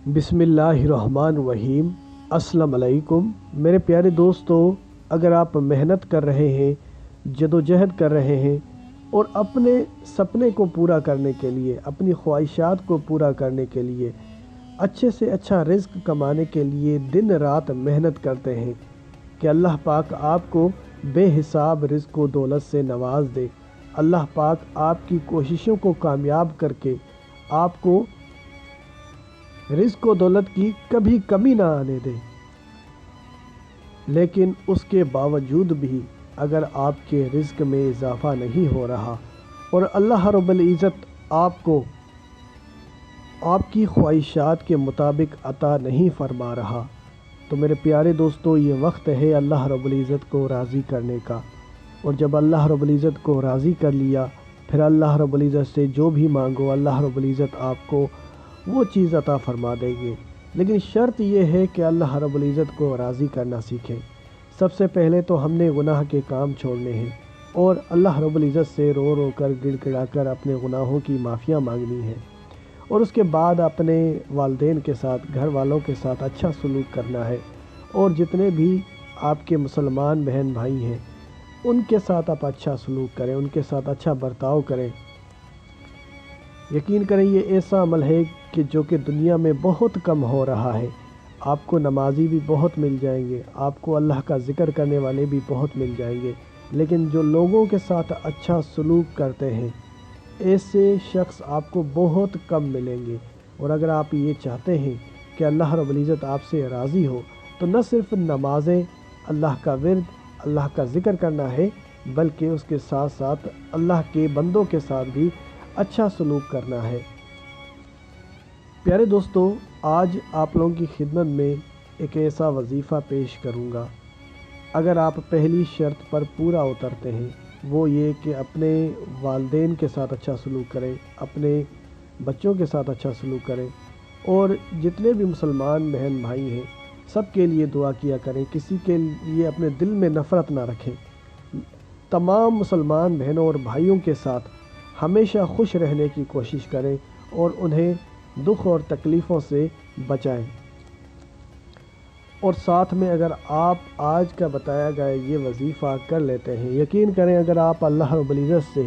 بسم اللہ الرحمن الرحیم۔ السلام علیکم میرے پیارے دوستو، اگر آپ محنت کر رہے ہیں، جدوجہد کر رہے ہیں اور اپنے سپنے کو پورا کرنے کے لیے، اپنی خواہشات کو پورا کرنے کے لیے، اچھے سے اچھا رزق کمانے کے لیے دن رات محنت کرتے ہیں کہ اللہ پاک آپ کو بے حساب رزق و دولت سے نواز دے، اللہ پاک آپ کی کوششوں کو کامیاب کر کے آپ کو رزق و دولت کی کبھی کمی نہ آنے دے۔ لیکن اس کے باوجود بھی اگر آپ کے رزق میں اضافہ نہیں ہو رہا اور اللہ رب العزت آپ کو آپ کی خواہشات کے مطابق عطا نہیں فرما رہا، تو میرے پیارے دوستو، یہ وقت ہے اللہ رب العزت کو راضی کرنے کا۔ اور جب اللہ رب العزت کو راضی کر لیا، پھر اللہ رب العزت سے جو بھی مانگو، اللہ رب العزت آپ کو وہ چیز عطا فرما دیں گے۔ لیکن شرط یہ ہے کہ اللہ رب العزت کو راضی کرنا سیکھیں۔ سب سے پہلے تو ہم نے گناہ کے کام چھوڑنے ہیں اور اللہ رب العزت سے رو رو کر گڑ گڑا کر اپنے گناہوں کی معافیاں مانگنی ہے، اور اس کے بعد اپنے والدین کے ساتھ، گھر والوں کے ساتھ اچھا سلوک کرنا ہے، اور جتنے بھی آپ کے مسلمان بہن بھائی ہیں ان کے ساتھ آپ اچھا سلوک کریں، ان کے ساتھ اچھا برتاؤ کریں۔ یقین کریں یہ ایسا عمل ہے کہ جو کہ دنیا میں بہت کم ہو رہا ہے۔ آپ کو نمازی بھی بہت مل جائیں گے، آپ کو اللہ کا ذکر کرنے والے بھی بہت مل جائیں گے، لیکن جو لوگوں کے ساتھ اچھا سلوک کرتے ہیں ایسے شخص آپ کو بہت کم ملیں گے۔ اور اگر آپ یہ چاہتے ہیں کہ اللہ رب العزت آپ سے راضی ہو، تو نہ صرف نمازیں، اللہ کا ورد، اللہ کا ذکر کرنا ہے، بلکہ اس کے ساتھ ساتھ اللہ کے بندوں کے ساتھ بھی اچھا سلوک کرنا ہے۔ پیارے دوستو، آج آپ لوگوں کی خدمت میں ایک ایسا وظیفہ پیش کروں گا۔ اگر آپ پہلی شرط پر پورا اترتے ہیں، وہ یہ کہ اپنے والدین کے ساتھ اچھا سلوک کریں، اپنے بچوں کے ساتھ اچھا سلوک کریں، اور جتنے بھی مسلمان بہن بھائی ہیں سب کے لیے دعا کیا کریں، کسی کے لیے اپنے دل میں نفرت نہ رکھیں۔ تمام مسلمان بہنوں اور بھائیوں کے ساتھ ہمیشہ خوش رہنے کی کوشش کریں اور انہیں دکھ اور تکلیفوں سے بچائیں۔ اور ساتھ میں اگر آپ آج کا بتایا گیا یہ وظیفہ کر لیتے ہیں، یقین کریں اگر آپ اللہ رب العزت سے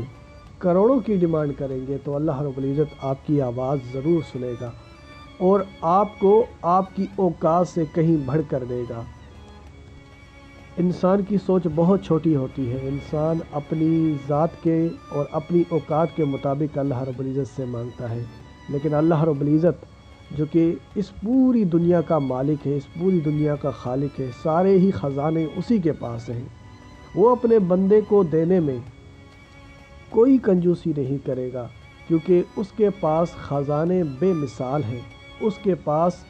کروڑوں کی ڈیمانڈ کریں گے تو اللہ رب العزت آپ کی آواز ضرور سنے گا اور آپ کو آپ کی اوقات سے کہیں بڑھ کر دے گا۔ انسان کی سوچ بہت چھوٹی ہوتی ہے، انسان اپنی ذات کے اور اپنی اوقات کے مطابق اللہ رب العزت سے مانگتا ہے، لیکن اللہ رب العزت جو کہ اس پوری دنیا کا مالک ہے، اس پوری دنیا کا خالق ہے، سارے ہی خزانے اسی کے پاس ہیں، وہ اپنے بندے کو دینے میں کوئی کنجوسی نہیں کرے گا، کیونکہ اس کے پاس خزانے بے مثال ہیں، اس کے پاس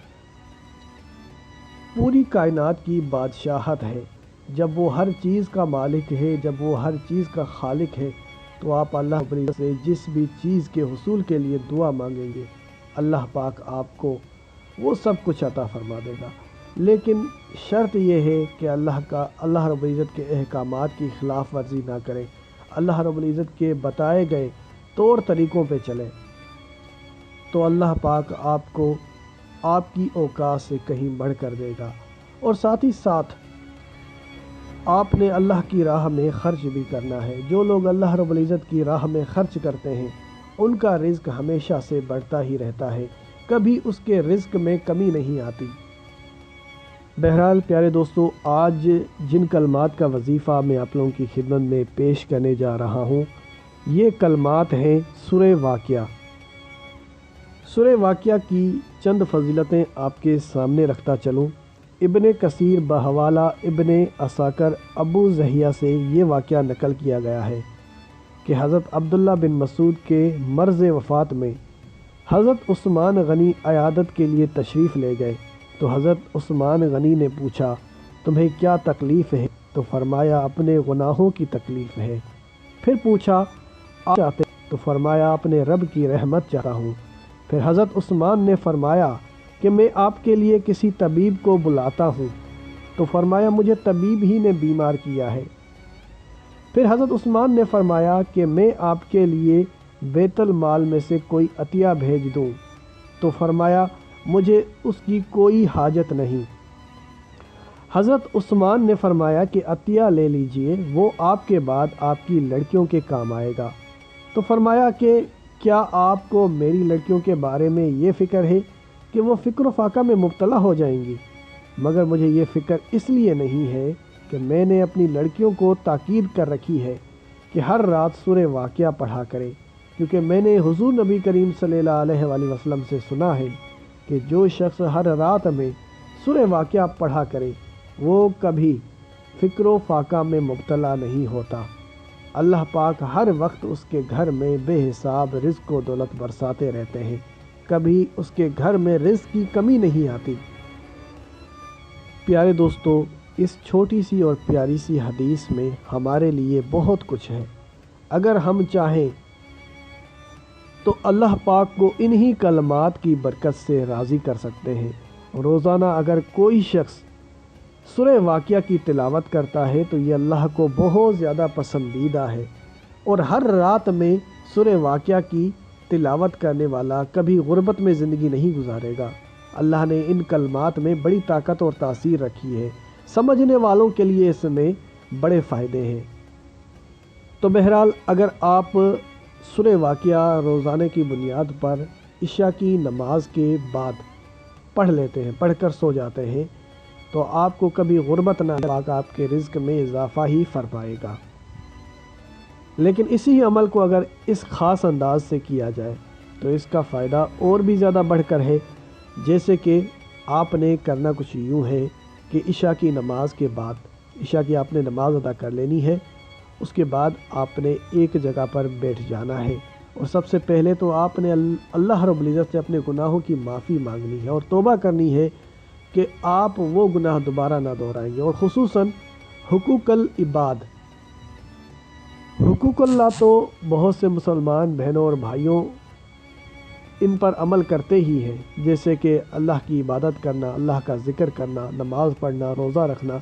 پوری کائنات کی بادشاہت ہے۔ جب وہ ہر چیز کا مالک ہے، جب وہ ہر چیز کا خالق ہے، تو آپ اللہ رب العزت سے جس بھی چیز کے حصول کے لیے دعا مانگیں گے، اللہ پاک آپ کو وہ سب کچھ عطا فرما دے گا۔ لیکن شرط یہ ہے کہ اللہ رب العزت کے احکامات کی خلاف ورزی نہ کریں، اللہ رب العزت کے بتائے گئے طور طریقوں پہ چلیں، تو اللہ پاک آپ کو آپ کی اوقات سے کہیں بڑھ کر دے گا۔ اور ساتھ ہی ساتھ آپ نے اللہ کی راہ میں خرچ بھی کرنا ہے۔ جو لوگ اللہ رب العزت کی راہ میں خرچ کرتے ہیں ان کا رزق ہمیشہ سے بڑھتا ہی رہتا ہے، کبھی اس کے رزق میں کمی نہیں آتی۔ بہرحال پیارے دوستو، آج جن کلمات کا وظیفہ میں آپ لوگوں کی خدمت میں پیش کرنے جا رہا ہوں، یہ کلمات ہیں سورہ واقعہ۔ سورہ واقعہ کی چند فضیلتیں آپ کے سامنے رکھتا چلوں۔ ابن کثیر بحوالہ ابن عساکر ابو زحیہ سے یہ واقعہ نقل کیا گیا ہے کہ حضرت عبداللہ بن مسعود کے مرض وفات میں حضرت عثمان غنی عیادت کے لیے تشریف لے گئے، تو حضرت عثمان غنی نے پوچھا تمہیں کیا تکلیف ہے؟ تو فرمایا اپنے گناہوں کی تکلیف ہے۔ پھر پوچھا آپ چاہتے؟ تو فرمایا اپنے رب کی رحمت چاہتا ہوں۔ پھر حضرت عثمان نے فرمایا کہ میں آپ کے لیے کسی طبیب کو بلاتا ہوں، تو فرمایا مجھے طبیب ہی نے بیمار کیا ہے۔ پھر حضرت عثمان نے فرمایا کہ میں آپ کے لیے بیت المال میں سے کوئی عطیہ بھیج دوں، تو فرمایا مجھے اس کی کوئی حاجت نہیں۔ حضرت عثمان نے فرمایا کہ عطیہ لے لیجئے، وہ آپ کے بعد آپ کی لڑکیوں کے کام آئے گا۔ تو فرمایا کہ کیا آپ کو میری لڑکیوں کے بارے میں یہ فکر ہے کہ وہ فکر و فاقہ میں مبتلا ہو جائیں گی؟ مگر مجھے یہ فکر اس لیے نہیں ہے کہ میں نے اپنی لڑکیوں کو تاکید کر رکھی ہے کہ ہر رات سورہ واقعہ پڑھا کرے، کیونکہ میں نے حضور نبی کریم صلی اللہ علیہ وآلہ وسلم سے سنا ہے کہ جو شخص ہر رات میں سورہ واقعہ پڑھا کرے وہ کبھی فکر و فاقہ میں مبتلا نہیں ہوتا۔ اللہ پاک ہر وقت اس کے گھر میں بے حساب رزق و دولت برساتے رہتے ہیں، کبھی اس کے گھر میں رزق کی کمی نہیں آتی۔ پیارے دوستو، اس چھوٹی سی اور پیاری سی حدیث میں ہمارے لیے بہت کچھ ہے۔ اگر ہم چاہیں تو اللہ پاک کو انہی کلمات کی برکت سے راضی کر سکتے ہیں۔ روزانہ اگر کوئی شخص سورہ واقعہ کی تلاوت کرتا ہے تو یہ اللہ کو بہت زیادہ پسندیدہ ہے، اور ہر رات میں سورہ واقعہ کی تلاوت کرنے والا کبھی غربت میں زندگی نہیں گزارے گا۔ اللہ نے ان کلمات میں بڑی طاقت اور تاثیر رکھی ہے، سمجھنے والوں کے لیے اس میں بڑے فائدے ہیں۔ تو بہرحال اگر آپ سورہ واقعہ روزانے کی بنیاد پر عشاء کی نماز کے بعد پڑھ لیتے ہیں، پڑھ کر سو جاتے ہیں، تو آپ کو کبھی غربت نہ پاک آپ کے رزق میں اضافہ ہی فرمائے گا۔ لیکن اسی عمل کو اگر اس خاص انداز سے کیا جائے تو اس کا فائدہ اور بھی زیادہ بڑھ کر ہے، جیسے کہ آپ نے کرنا کچھ یوں ہے کہ عشاء کی نماز کے بعد عشاء کی آپ نے نماز ادا کر لینی ہے، اس کے بعد آپ نے ایک جگہ پر بیٹھ جانا ہے، اور سب سے پہلے تو آپ نے اللہ رب العزت سے اپنے گناہوں کی معافی مانگنی ہے اور توبہ کرنی ہے کہ آپ وہ گناہ دوبارہ نہ دہرائیں گے۔ اور خصوصاً حقوق العباد، حقوق اللہ تو بہت سے مسلمان بہنوں اور بھائیوں ان پر عمل کرتے ہی ہیں، جیسے کہ اللہ کی عبادت کرنا، اللہ کا ذکر کرنا، نماز پڑھنا، روزہ رکھنا،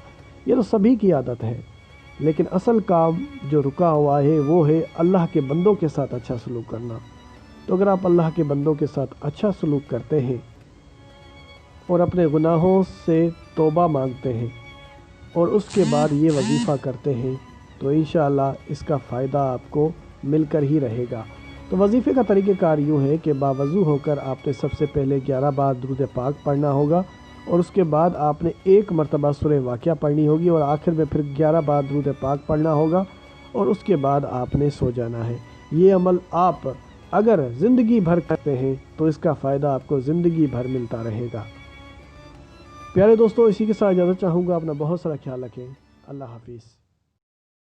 یہ تو سبھی کی عادت ہے۔ لیکن اصل کام جو رکا ہوا ہے وہ ہے اللہ کے بندوں کے ساتھ اچھا سلوک کرنا۔ تو اگر آپ اللہ کے بندوں کے ساتھ اچھا سلوک کرتے ہیں اور اپنے گناہوں سے توبہ مانگتے ہیں اور اس کے بعد یہ وظیفہ کرتے ہیں تو انشاءاللہ اس کا فائدہ آپ کو مل کر ہی رہے گا۔ تو وظیفے کا طریقہ کار یوں ہے کہ باوضو ہو کر آپ نے سب سے پہلے 11 بار درود پاک پڑھنا ہوگا، اور اس کے بعد آپ نے ایک مرتبہ سورہ واقعہ پڑھنی ہوگی، اور آخر میں پھر 11 بار درود پاک پڑھنا ہوگا، اور اس کے بعد آپ نے سو جانا ہے۔ یہ عمل آپ اگر زندگی بھر کرتے ہیں تو اس کا فائدہ آپ کو زندگی بھر ملتا رہے گا۔ پیارے دوستو، اسی کے ساتھ اجازت چاہوں گا، اپنا بہت سارا خیال رکھیں۔ اللہ حافظ۔